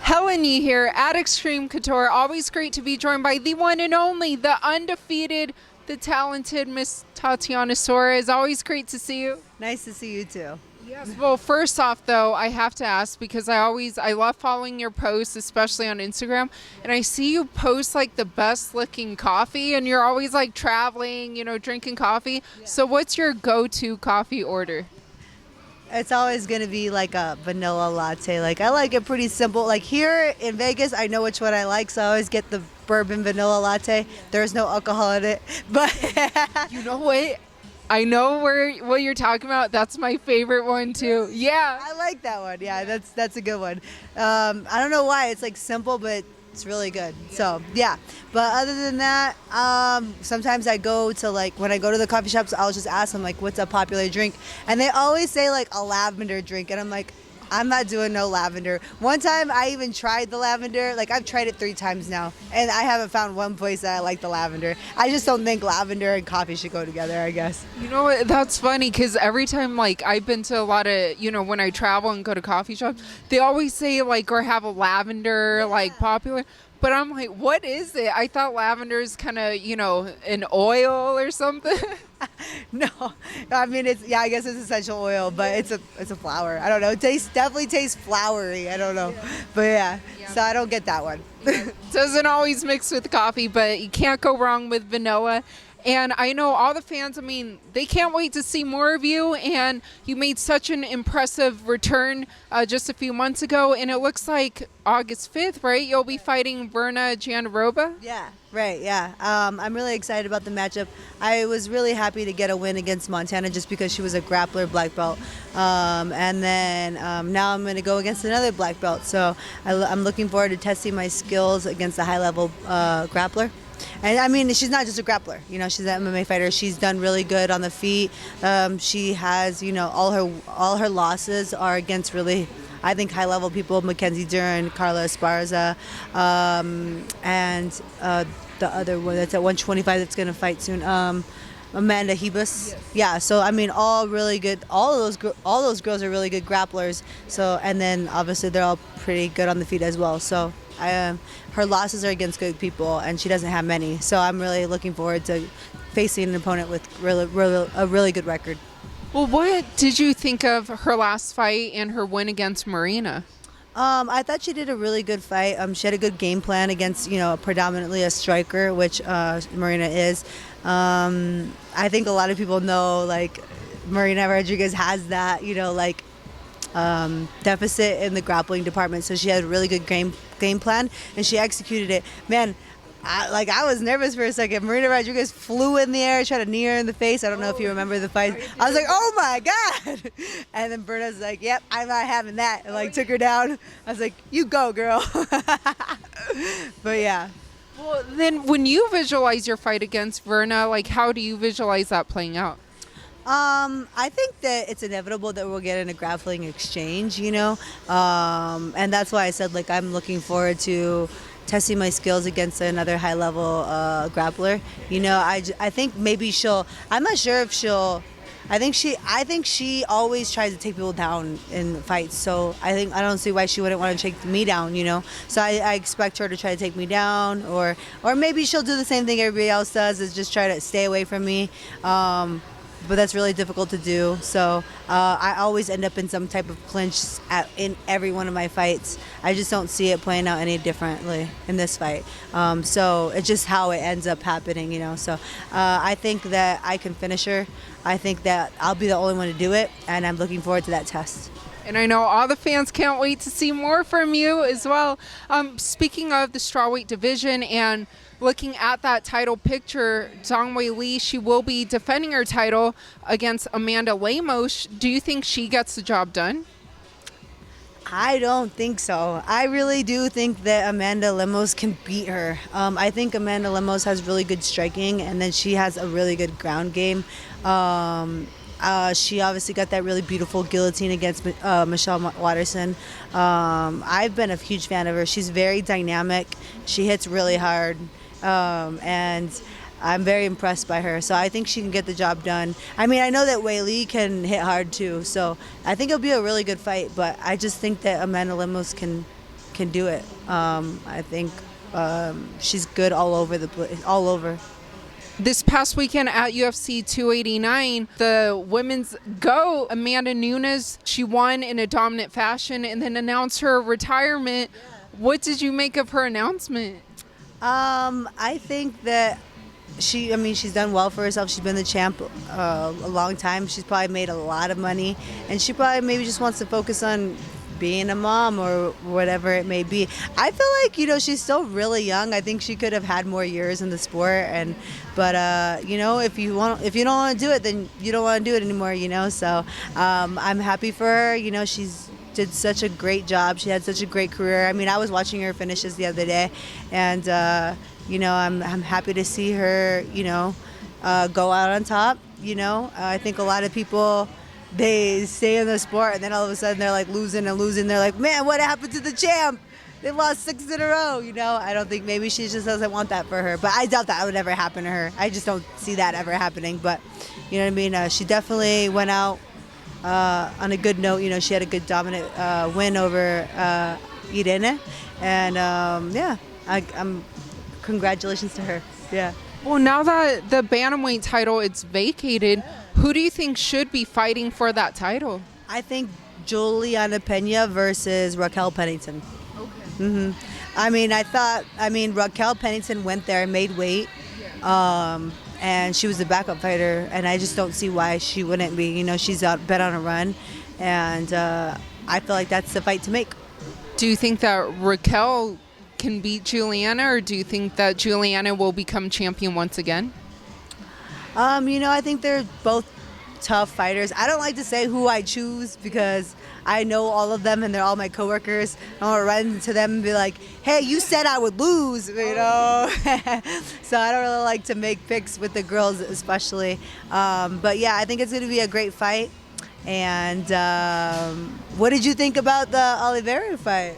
Helen Yee here at Xtreme Couture. Always great to be joined by the one and only, the undefeated, the talented Miss Tatiana Suarez. Always great to see you. Nice to see you too. Yes. Well, first off, though, I have to ask because I love following your posts, especially on Instagram, and I see you post like the best looking coffee, and you're always like traveling, drinking coffee. Yeah. So, what's your go-to coffee order? It's always going to be like a vanilla latte. Like, I like it pretty simple. Like, here in Vegas, I know which one I like, so I always get the bourbon vanilla latte. There's no alcohol in it. But you know what? I know what you're talking about. That's my favorite one, too. Yeah. I like that one. Yeah, that's a good one. I don't know why. It's, like, simple, but it's really good. So, yeah. But other than that, sometimes I go to, like, when I go to the coffee shops, I'll just ask them, like, what's a popular drink? And they always say, like, a lavender drink. And I'm like, I'm not doing no lavender. One time I even tried the lavender. Like, I've tried it 3 times now. And I haven't found one place that I like the lavender. I just don't think lavender and coffee should go together, I guess. You know what? That's funny because every time, like, I've been to a lot of, when I travel and go to coffee shops, they always say, like, or have a lavender, like, popular. But I'm like, what is it? I thought lavender is kind of, an oil or something. No, I mean, I guess it's essential oil, but it's a flower. I don't know. It definitely tastes flowery. I don't know. Yeah. But yeah, so I don't get that one. Doesn't always mix with coffee, but you can't go wrong with vanilla. And I know all the fans, they can't wait to see more of you. And you made such an impressive return just a few months ago. And it looks like August 5th, right? You'll be fighting Virna Jandiroba? Yeah, right, yeah. I'm really excited about the matchup. I was really happy to get a win against Montana just because she was a grappler black belt. And then now I'm going to go against another black belt. So I'm looking forward to testing my skills against a high-level grappler. And she's not just a grappler, she's an MMA fighter. She's done really good on the feet. She has, all her losses are against really, I think, high level people, Mackenzie Dern, Carla Esparza, and the other one that's at 125 that's going to fight soon, Amanda Lemos. Yes. Yeah, so all really good. All those girls are really good grapplers. So, and then obviously they're all pretty good on the feet as well. So, her losses are against good people, and she doesn't have many. So I'm really looking forward to facing an opponent with a really good record. Well, what did you think of her last fight and her win against Marina? I thought she did a really good fight. She had a good game plan against, predominantly a striker, which Marina is. I think a lot of people know, like, Marina Rodriguez has that, deficit in the grappling department. So she had a really good game plan, and she executed it. Man, I was nervous for a second. Marina Rodriguez flew in the air, tried to knee her in the face. I don't know if you remember the fight. I was like, oh my God. And then Virna's like, yep, I'm not having that. And took her down. I was like, you go, girl. But yeah. Well, then when you visualize your fight against Virna, how do you visualize that playing out? I think that it's inevitable that we'll get in a grappling exchange, and that's why I said, I'm looking forward to testing my skills against another high-level grappler. I think maybe I'm not sure if I think she always tries to take people down in fights, so I don't see why she wouldn't want to take me down, So I expect her to try to take me down, or maybe she'll do the same thing everybody else does, is just try to stay away from me. But that's really difficult to do. So I always end up in some type of clinch in every one of my fights. I just don't see it playing out any differently in this fight. So it's just how it ends up happening, So I think that I can finish her. I think that I'll be the only one to do it, and I'm looking forward to that test. And I know all the fans can't wait to see more from you as well. Speaking of the strawweight division and looking at that title picture, Zhang Weili, she will be defending her title against Amanda Lemos. Do you think she gets the job done? I don't think so. I really do think that Amanda Lemos can beat her. I think Amanda Lemos has really good striking, and then she has a really good ground game. She obviously got that really beautiful guillotine against Michelle Watterson. I've been a huge fan of her. She's very dynamic. She hits really hard. And I'm very impressed by her. So I think she can get the job done. I know that Weili can hit hard too. So I think it'll be a really good fight. But I just think that Amanda Lemos can can do it. I think she's good all over the place, all over. This past weekend at UFC 289, the women's GOAT, Amanda Nunes, she won in a dominant fashion and then announced her retirement. What did you make of her announcement? I think that she's done well for herself. She's been the champ a long time. She's probably made a lot of money, and she probably maybe just wants to focus on being a mom or whatever it may be. I feel like, she's still really young. I think she could have had more years in the sport, but if you don't want to do it, then you don't want to do it anymore, so I'm happy for her. She's did such a great job. She had such a great career. I mean, I was watching her finishes the other day, and I'm happy to see her go out on top. I think a lot of people, they stay in the sport and then all of a sudden they're like losing and losing. They're like, man, what happened to the champ? They lost 6 in a row. I don't think, maybe she just doesn't want that for her, but I doubt that would ever happen to her. I just don't see that ever happening. But you know what I mean? She definitely went out on a good note. She had a good dominant win over Irene, and I'm congratulations to her. Yeah. Well, now that the Bantamweight title it's vacated, who do you think should be fighting for that title? I think Julianna Pena versus Raquel Pennington. Okay. Raquel Pennington went there and made weight, and she was a backup fighter, and I just don't see why she wouldn't be. She's been on a run, and I feel like that's the fight to make. Do you think that Raquel can beat Julianna, or do you think that Julianna will become champion once again? I think they're both tough fighters. I don't like to say who I choose because I know all of them and they're all my coworkers. I want to run to them and be like, hey, you said I would lose, So I don't really like to make picks with the girls especially. But yeah, I think it's going to be a great fight. And what did you think about the Oliveira fight?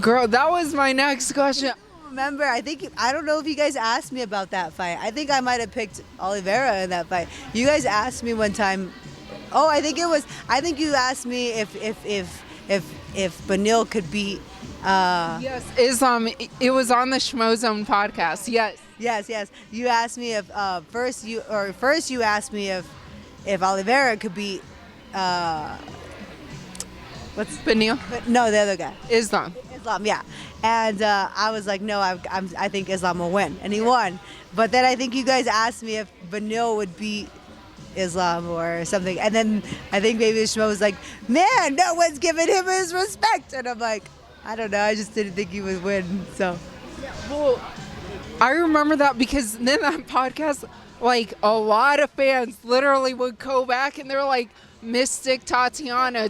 Girl, that was my next question. Remember, I don't know if you guys asked me about that fight. I think I might have picked Oliveira in that fight. You guys asked me one time. Oh, I think you asked me if Beneil could beat. Yes, it was on the Schmo Zone podcast. Yes. You asked me if first you asked me if Oliveira could beat. What's Beneil? No, the other guy. Islam, yeah. And I was like, no, I think Islam will win. And he won. But then I think you guys asked me if Beneil would beat Islam or something. And then I think maybe Shmo was like, man, no one's giving him his respect. And I'm like, I don't know. I just didn't think he would win. So. Well, I remember that because then that podcast, like a lot of fans literally would go back and they're like, Mystic Tatiana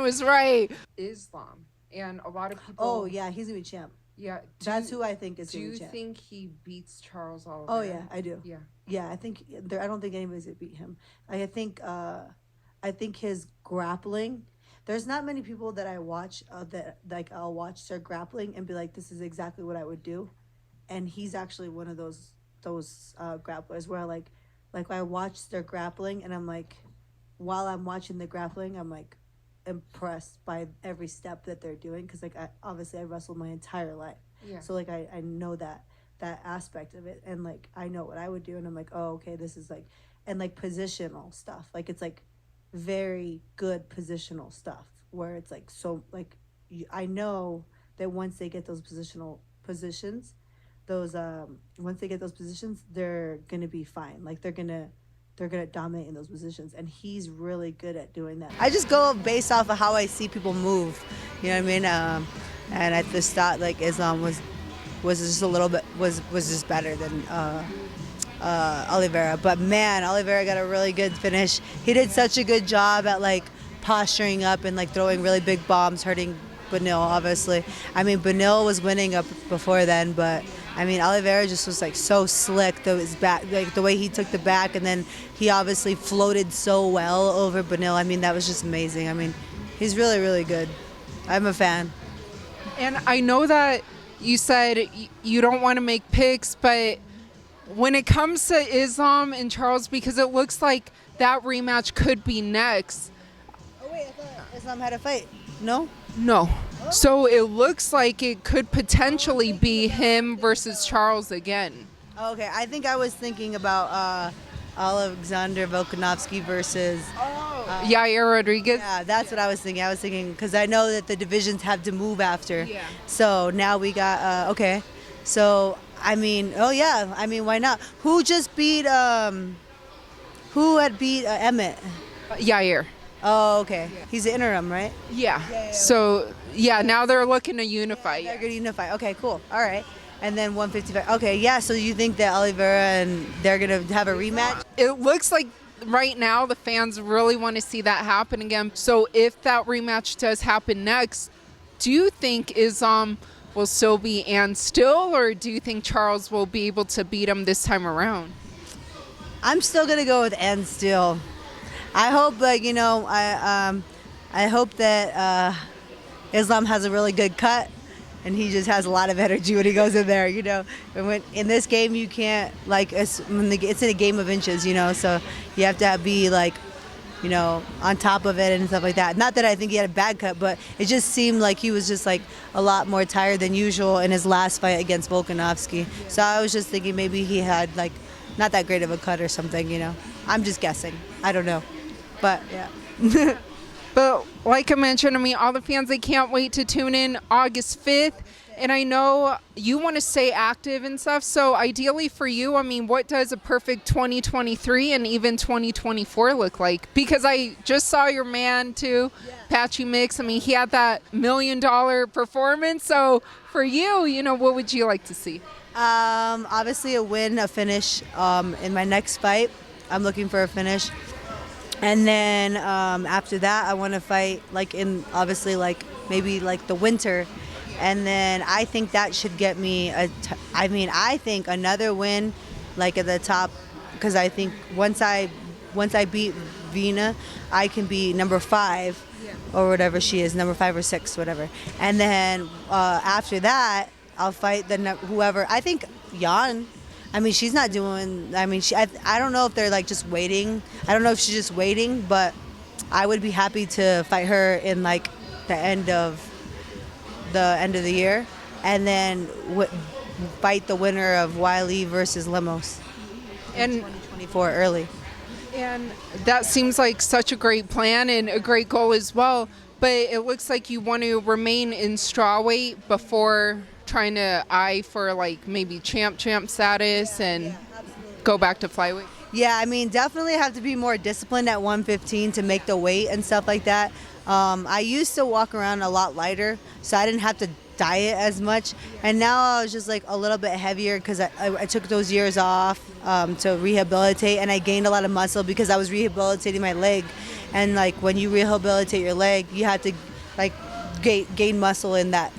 was right. Islam. And a lot of people. Oh yeah, he's gonna be champ. Yeah, that's who I think is gonna be champ. Do you think he beats Charles Oliveira? Oh yeah, I do. Yeah. I think I don't think anybody's gonna beat him. I think his grappling. There's not many people that I watch that like I'll watch their grappling and be like, this is exactly what I would do, and he's actually one of those grapplers where like I watch their grappling and I'm like, while I'm watching the grappling, I'm like impressed by every step that they're doing because like I wrestled my entire life, so like I know that aspect of it, and like I know what I would do, and I'm like, oh okay, this is like, and like positional stuff, like it's like very good positional stuff where it's like, so like I know that once they get those positional positions, once they get those positions, they're gonna be fine. Like they're gonna dominate in those positions, and he's really good at doing that. I just go based off of how I see people move, you know what I mean? And I just thought like Islam was just a little bit was just better than Oliveira. But man, Oliveira got a really good finish. He did such a good job at like posturing up and like throwing really big bombs, hurting Beneil, obviously. I mean, Beneil was winning up before then, but I mean, Oliveira just was like so slick. His back, like the way he took the back, and then he obviously floated so well over Beneil. I mean, that was just amazing. I mean, he's really, really good. I'm a fan. And I know that you said you don't want to make picks, but when it comes to Islam and Charles, because it looks like that rematch could be next. Oh wait, I thought Islam had a fight. No? No. So it looks like it could potentially be him versus Charles again. Okay, I think I was thinking about Alexander Volkanovski versus. Yair Rodriguez. Yeah, that's what I was thinking. I was thinking because I know that the divisions have to move after. Yeah. So now we got okay. So I mean, oh yeah, I mean, why not? Who just beat who had beat Emmett? Yair. Oh, okay. He's the interim, right? Yeah. So yeah, now they're looking to unify. They're gonna unify. Okay, cool. All right. And then 155. Okay, yeah. So you think that Oliveira and they're gonna have a rematch? It looks like right now the fans really want to see that happen again. So if that rematch does happen next, do you think will still be Ann Still, or do you think Charles will be able to beat him this time around? I'm still gonna go with Ann Still. I hope, I hope that Islam has a really good cut, and he just has a lot of energy when he goes in there. And when in this game, you can't it's in a game of inches. So you have to be on top of it and stuff like that. Not that I think he had a bad cut, but it just seemed like he was just a lot more tired than usual in his last fight against Volkanovski. So I was just thinking maybe he had not that great of a cut or something. I'm just guessing. I don't know. But yeah. But like I mentioned, all the fans, they can't wait to tune in August 5th. And I know you want to stay active and stuff. So ideally for you, what does a perfect 2023 and even 2024 look like? Because I just saw your man too, Patchy Mix. He had that $1 million performance. So for you, what would you like to see? Obviously a win, a finish in my next fight. I'm looking for a finish. And then after that, I want to fight maybe the winter. And then I think that should get me I think another win at the top, because I think once I beat Virna, I can be number 5 or whatever she is, number 5 or 6, whatever. And then after that, I'll fight whoever. I think Jan. She's not doing. I don't know if they're just waiting. I don't know if she's just waiting, but I would be happy to fight her in the end of the year, and then fight the winner of Weili versus Lemos. And 2024 early. And that seems like such a great plan and a great goal as well. But it looks like you want to remain in strawweight before trying to eye for maybe champ status and go back to flyweight. Yeah, definitely have to be more disciplined at 115 to make the weight and stuff like that. I used to walk around a lot lighter, so I didn't have to diet as much. And now I was just a little bit heavier because I took those years off to rehabilitate, and I gained a lot of muscle because I was rehabilitating my leg. And when you rehabilitate your leg, you have to gain muscle in that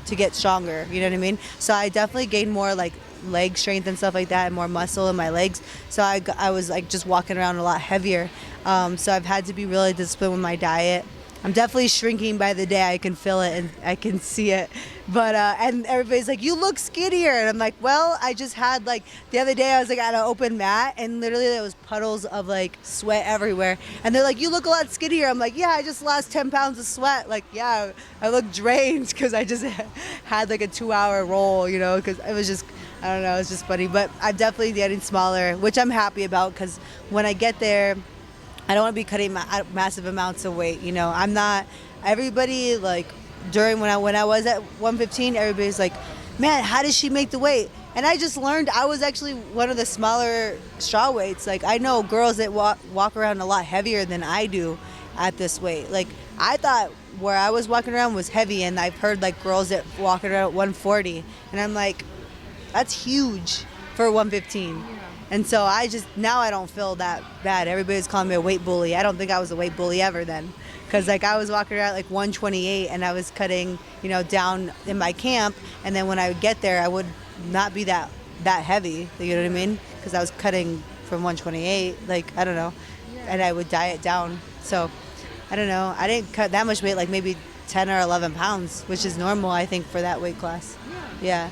to get stronger. You know what I mean? So I definitely gained more leg strength and stuff like that, and more muscle in my legs. So I was just walking around a lot heavier. So I've had to be really disciplined with my diet. I'm definitely shrinking by the day. I can feel it and I can see it. But and everybody's like, you look skinnier. And I'm like, well, I just had the other day I was at an open mat, and literally there was puddles of sweat everywhere. And they're like, you look a lot skinnier. I'm like, yeah, I just lost 10 pounds of sweat. Yeah, I look drained because I just had a 2-hour roll, because it was just, I don't know, it was just funny. But I'm definitely getting smaller, which I'm happy about, because when I get there, I don't want to be cutting massive amounts of weight. I'm not. Everybody during when I was at 115, everybody's like, man, how does she make the weight? And I just learned I was actually one of the smaller strawweights. I know girls that walk around a lot heavier than I do at this weight. I thought where I was walking around was heavy, and I've heard girls that walk around at 140, and I'm like, that's huge for 115. And so now I don't feel that bad. Everybody's calling me a weight bully. I don't think I was a weight bully ever then. Because I was walking around 128, and I was cutting, down in my camp. And then when I would get there, I would not be that heavy. You know what I mean? Because I was cutting from 128, I don't know. And I would diet down. So I don't know. I didn't cut that much weight, maybe 10 or 11 pounds, which is normal, I think, for that weight class. Yeah.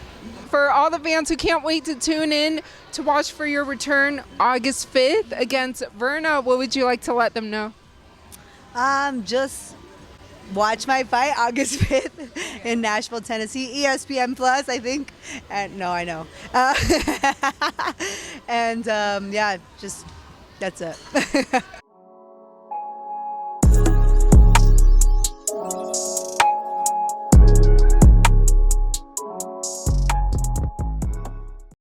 For all the fans who can't wait to tune in to watch for your return August 5th against Virna, what would you like to let them know? Just watch my fight August 5th in Nashville, Tennessee, ESPN Plus, I think. And no, I know. And yeah, just that's it.